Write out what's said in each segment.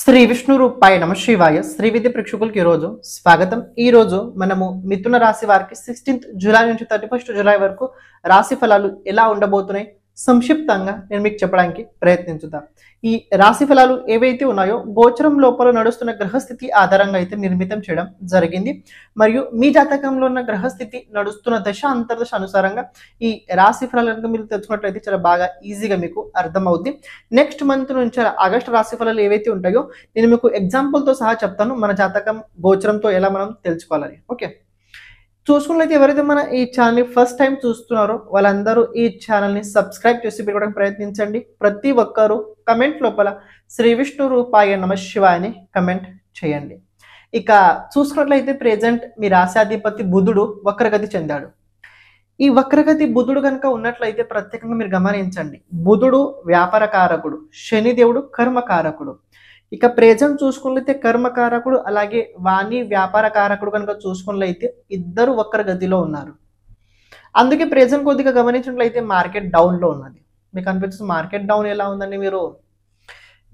శ్రీ విష్ణు రూపాయ నమ శివాయ శ్రీ విద్య ప్రేక్షకులకి ఈరోజు స్వాగతం. ఈ రోజు మనము మిథున రాశి వారికి 16th జూలై నుంచి 31st జూలై వరకు రాశి ఫలాలు ఎలా ఉండబోతున్నాయి సంక్షిప్తంగా నేను మీకు చెప్పడానికి ప్రయత్నించుతా. ఈ రాశి ఫలాలు ఏవైతే ఉన్నాయో గోచరం లోపల నడుస్తున్న గ్రహస్థితి ఆధారంగా అయితే నిర్మితం చేయడం జరిగింది. మరియు మీ జాతకంలో ఉన్న గ్రహస్థితి నడుస్తున్న దశ అంతర్దశ అనుసారంగా ఈ రాశి ఫలాలను మీరు తెలుసుకున్నట్లయితే చాలా బాగా ఈజీగా మీకు అర్థమవుద్ది. నెక్స్ట్ మంత్ నుంచి ఆగస్టు రాశి ఫలాలు ఏవైతే ఉంటాయో నేను మీకు ఎగ్జాంపుల్తో సహా చెప్తాను, మన జాతకం గోచరంతో ఎలా మనం తెలుసుకోవాలని. ఓకే, చూసుకున్నట్లయితే ఎవరైతే మన ఈ ఛానల్ని ఫస్ట్ టైం చూస్తున్నారో వాళ్ళందరూ ఈ ఛానల్ని సబ్స్క్రైబ్ చేసి పెట్టుకోవడానికి ప్రయత్నించండి. ప్రతి ఒక్కరూ కమెంట్ లోపల శ్రీ విష్ణు రూపాయ నమ శివాయ అని కమెంట్ చేయండి. ఇక చూసుకున్నట్లయితే ప్రెజెంట్ మీ రాశాధిపతి బుధుడు వక్రగతి చెందాడు. ఈ వక్రగతి బుధుడు కనుక ఉన్నట్లయితే ప్రత్యేకంగా మీరు గమనించండి, బుధుడు వ్యాపార కారకుడు, శనిదేవుడు కర్మకారకుడు. ఇక ప్రెజెంట్ చూసుకున్నట్లయితే కర్మకారకుడు అలాగే వాణి వ్యాపార కారకుడు కనుక చూసుకున్నట్లయితే ఇద్దరు వక్రగతిలో ఉన్నారు. అందుకే ప్రెజెంట్ కొద్దిగా గమనించినట్లయితే మార్కెట్ డౌన్లో ఉన్నది. మీకు అనిపిస్తుంది మార్కెట్ డౌన్ ఎలా ఉందండి,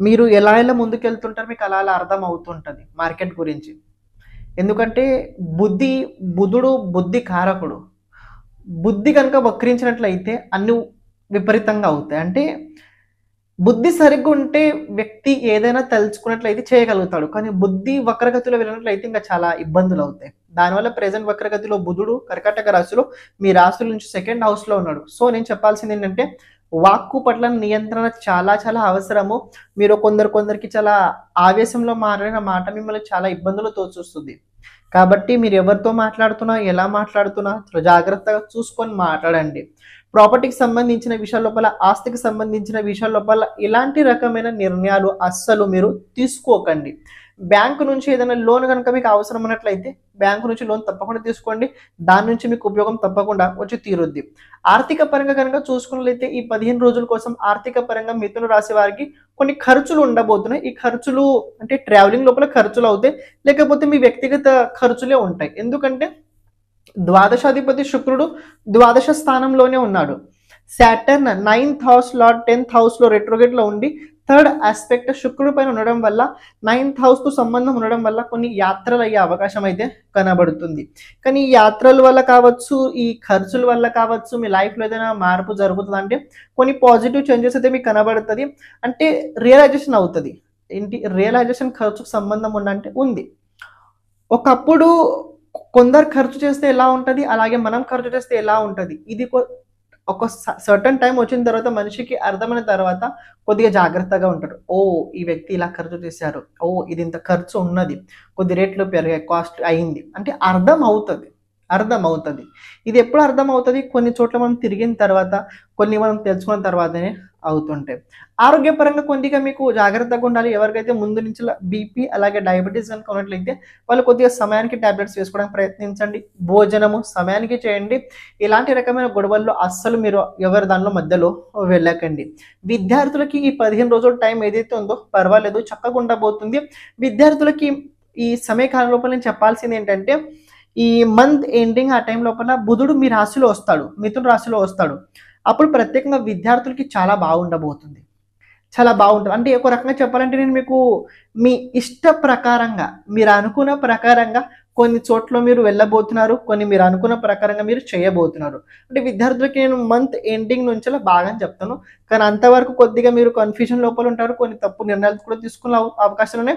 మీరు ఎలా ముందుకెళ్తుంటారు మీకు అలా అర్థం అవుతుంటుంది మార్కెట్ గురించి. ఎందుకంటే బుధుడు బుద్ధి కారకుడు. బుద్ధి కనుక వక్రించినట్లయితే అన్ని విపరీతంగా అవుతాయి. అంటే బుద్ధి సరిగ్గా ఉంటే వ్యక్తి ఏదైనా తలుచుకున్నట్లయితే చేయగలుగుతాడు, కానీ బుద్ధి వక్రగతిలో వెళ్ళినట్లయితే ఇంకా చాలా ఇబ్బందులు అవుతాయి. దానివల్ల ప్రెజెంట్ వక్రగతిలో బుధుడు కర్కాటక రాశిలో మీ రాశుల నుంచి 2nd హౌస్లో ఉన్నాడు. సో నేను చెప్పాల్సింది ఏంటంటే వాక్కు పట్ల నియంత్రణ చాలా చాలా అవసరము. మీరు కొందరికి చాలా ఆవేశంలో మాట్లాడిన మాట మిమ్మల్ని చాలా ఇబ్బందులతో చూస్తుంది. కాబట్టి మీరు ఎవరితో మాట్లాడుతున్నా ఎలా మాట్లాడుతున్నా జాగ్రత్తగా చూసుకొని మాట్లాడండి. ప్రాపర్టీకి సంబంధించిన విషయాల లోపల, ఆస్తికి సంబంధించిన విషయాల లోపల ఇలాంటి రకమైన నిర్ణయాలు అస్సలు మీరు తీసుకోకండి. బ్యాంకు నుంచి ఏదైనా లోన్ కనుక మీకు అవసరం ఉన్నట్లయితే బ్యాంకు నుంచి లోన్ తప్పకుండా తీసుకోండి. దాని నుంచి మీకు ఉపయోగం తప్పకుండా వచ్చి తీరుద్ది. ఆర్థిక పరంగా కనుక చూసుకున్నట్లయితే ఈ 15 రోజుల కోసం ఆర్థిక పరంగా మిథున రాశి వారికి కొన్ని ఖర్చులు ఉండబోతున్నాయి. ఈ ఖర్చులు అంటే ట్రావెలింగ్ లోపల ఖర్చులు అవుతాయి, లేకపోతే మీ వ్యక్తిగత ఖర్చులే ఉంటాయి. ఎందుకంటే ద్వాదశాధిపతి శుక్రుడు ద్వాదశ స్థానంలోనే ఉన్నాడు. సాటర్న్ 9th హౌస్ లో 10th హౌస్ లో రెట్రోగేట్ లో ఉండి 3rd ఆస్పెక్ట్ శుక్రుడి పైన ఉండడం వల్ల 9th హౌస్ తో సంబంధం ఉండడం వల్ల కొన్ని యాత్రలు అయ్యే అవకాశం అయితే కనబడుతుంది. కానీ ఈ యాత్రల వల్ల కావచ్చు, ఈ ఖర్చుల వల్ల కావచ్చు, మీ లైఫ్లో ఏదైనా మార్పు జరుగుతుంది అంటే కొన్ని పాజిటివ్ చేంజెస్ అయితే మీకు కనబడుతుంది. అంటే రియలైజేషన్ అవుతుంది. ఏంటి రియలైజేషన్ ఖర్చుకు సంబంధం ఉందంటే ఉంది. ఒకప్పుడు కొందరు ఖర్చు చేస్తే ఎలా ఉంటుంది, అలాగే మనం ఖర్చు చేస్తే ఎలా ఉంటుంది, ఇది ఒక సర్టన్ టైం వచ్చిన తర్వాత మనిషికి అర్థమైన తర్వాత కొద్దిగా జాగ్రత్తగా ఉంటారు. ఓ ఈ వ్యక్తి ఇలా ఖర్చు చేశారు, ఓ ఇది ఇంత ఖర్చు ఉన్నది, కొద్ది రేట్లు పెరిగాయి, కాస్ట్ అయింది అంటే అర్థం అవుతుంది. ఇది ఎప్పుడు అర్థం అవుతుంది, కొన్ని చోట్ల మనం తిరిగిన తర్వాత, కొన్ని మనం తెలుసుకున్న తర్వాతనే అవుతుంటాయి. ఆరోగ్యపరంగా కొద్దిగా మీకు జాగ్రత్తగా ఉండాలి. ఎవరికైతే ముందు నుంచి బీపీ అలాగే డయాబెటీస్ కనుక ఉన్నట్లయితే వాళ్ళు కొద్దిగా సమయానికి టాబ్లెట్స్ వేసుకోవడానికి ప్రయత్నించండి. భోజనము సమయానికి చేయండి. ఇలాంటి రకమైన గొడవల్లో అస్సలు మీరు ఎవరి దానిలో మధ్యలో వెళ్ళకండి. విద్యార్థులకి ఈ 15 రోజుల టైం ఏదైతే ఉందో పర్వాలేదు, చక్కగా ఉండబోతుంది. విద్యార్థులకి ఈ సమయకాలం లోపల నేను చెప్పాల్సింది ఏంటంటే ఈ మంత్ ఎండింగ్ ఆ టైం లోపల బుధుడు మీ రాశిలో వస్తాడు, మిథున రాశిలో వస్తాడు. అప్పుడు ప్రత్యేకంగా విద్యార్థులకి చాలా బాగుండబోతుంది. అంటే ఒక రకంగా చెప్పాలంటే నేను మీకు మీ ఇష్ట ప్రకారంగా మీరు అనుకున్న ప్రకారంగా కొన్ని చోట్ల మీరు వెళ్ళబోతున్నారు, కొన్ని మీరు అనుకున్న ప్రకారంగా మీరు చేయబోతున్నారు. అంటే విద్యార్థులకి నేను మంత్ ఎండింగ్ నుంచి బాగా చెప్తాను, కానీ అంతవరకు కొద్దిగా మీరు కన్ఫ్యూజన్ లోపల ఉంటారు. కొన్ని తప్పు నిర్ణయాలు కూడా తీసుకునే అవకాశాలు,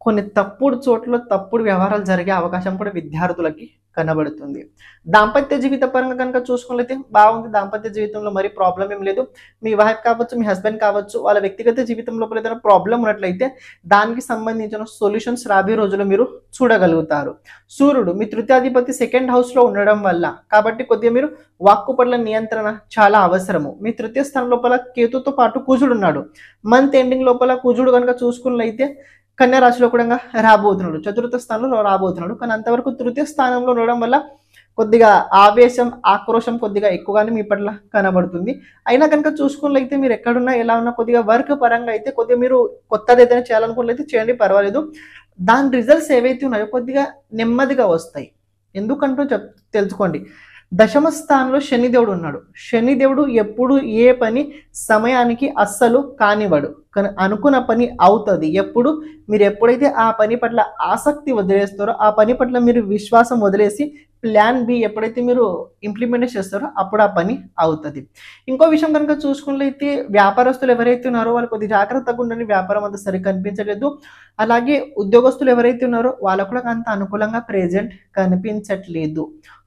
కొన్ని తప్పుడు చోట్ల తప్పుడు వ్యవహారాలు జరిగే అవకాశం కూడా విద్యార్థులకి కనబడుతుంది. దాంపత్య జీవిత పరంగా కనుక చూసుకున్నట్లయితే బాగుంది. దాంపత్య జీవితంలో మరి ప్రాబ్లం ఏం లేదు. మీ వైఫ్ కావచ్చు, మీ హస్బెండ్ కావచ్చు, వాళ్ళ వ్యక్తిగత జీవితం లోపల ఏదైనా ప్రాబ్లం ఉన్నట్లయితే దానికి సంబంధించిన సొల్యూషన్స్ రాబోయే రోజుల్లో మీరు చూడగలుగుతారు. సూర్యుడు మీ తృతీయాధిపతి 2nd హౌస్ లో ఉండడం వల్ల కాబట్టి కొద్దిగా మీరు వాక్కు పట్ల నియంత్రణ చాలా అవసరము. మీ తృతీయ స్థానం లోపల కేతుతో పాటు కుజుడు ఉన్నాడు. మంత్ ఎండింగ్ లోపల కుజుడు కనుక చూసుకున్నట్లయితే కన్యా రాశిలో కూడా రాబోతున్నాడు, 4th స్థానంలో రాబోతున్నాడు. కానీ అంతవరకు తృతీయ స్థానంలో ఉండడం వల్ల కొద్దిగా ఆవేశం ఆక్రోశం కొద్దిగా ఎక్కువగానే మీ పట్ల కనబడుతుంది. అయినా కనుక చూసుకున్నట్లయితే మీరు ఎక్కడున్నా ఎలా ఉన్నా కొద్దిగా వర్క్ పరంగా అయితే కొద్దిగా మీరు కొత్తది ఏదైనా చేయాలనుకున్నట్లయితే చేయండి, పర్వాలేదు. దాని రిజల్ట్స్ ఏవైతే ఉన్నాయో కొద్దిగా నెమ్మదిగా వస్తాయి. ఎందుకంటూ తెలుసుకోండి, దశమ స్థానంలో శనిదేవుడు ఉన్నాడు. శనిదేవుడు ఎప్పుడు ఏ పని సమయానికి అస్సలు కానివ్వడు, కానీ అనుకున్న పని అవుతుంది. మీరు ఎప్పుడైతే ఆ పని పట్ల ఆసక్తి వదిలేస్తారో, ఆ పని పట్ల మీరు విశ్వాసం వదిలేసి ప్లాన్ బి ఎప్పుడైతే మీరు ఇంప్లిమెంట్ చేస్తారో అప్పుడు ఆ పని అవుతుంది. ఇంకో విషయం కనుక చూసుకున్నట్లయితే వ్యాపారస్తులు ఎవరైతే ఉన్నారో వాళ్ళు కొద్దిగా జాగ్రత్తగా ఉండండి, వ్యాపారం అంత సరిగ్గా కనిపించలేదు. అలాగే ఉద్యోగస్తులు ఎవరైతే ఉన్నారో వాళ్ళకు కూడా అంత అనుకూలంగా ప్రెజెంట్ కనిపించట్లేదు.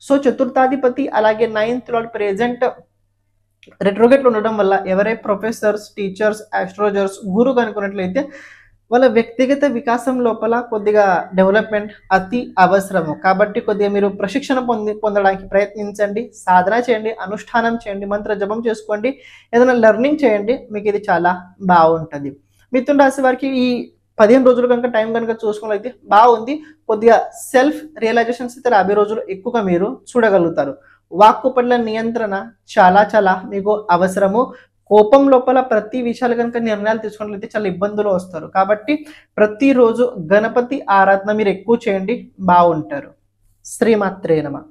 సో చతుర్థాధిపతి అలాగే 9th లార్డ్ ప్రెజెంట్ రెట్రోగేట్లో ఉండడం వల్ల ఎవరైతే ప్రొఫెసర్స్, టీచర్స్, ఆస్ట్రాలజర్స్, గురువు అనుకున్నట్లయితే వాళ్ళ వ్యక్తిగత వికాసం లోపల కొద్దిగా డెవలప్మెంట్ అతి అవసరము. కాబట్టి కొద్దిగా మీరు ప్రశిక్షణ పొందడానికి ప్రయత్నించండి, సాధన చేయండి, అనుష్ఠానం చేయండి, మంత్ర జపం చేసుకోండి, ఏదైనా లెర్నింగ్ చేయండి, మీకు ఇది చాలా బాగుంటుంది. మిథున రాశి వారికి ఈ 15 రోజులు కనుక టైం కనుక చూసుకున్నట్లయితే బాగుంది. కొద్దిగా సెల్ఫ్ రియలైజేషన్స్ అయితే 50 రోజులు ఎక్కువగా మీరు చూడగలుగుతారు. వాక్కు పట్ల నియంత్రణ చాలా చాలా మీకు అవసరము. కోపం లోపల ప్రతి విషయాలు కనుక నిర్ణయాలు తీసుకున్నట్లయితే చాలా ఇబ్బందులు వస్తారు. కాబట్టి ప్రతిరోజు గణపతి ఆరాధన మీరు ఎక్కువ చేయండి, బాగుంటారు. శ్రీమాత్రే నమః.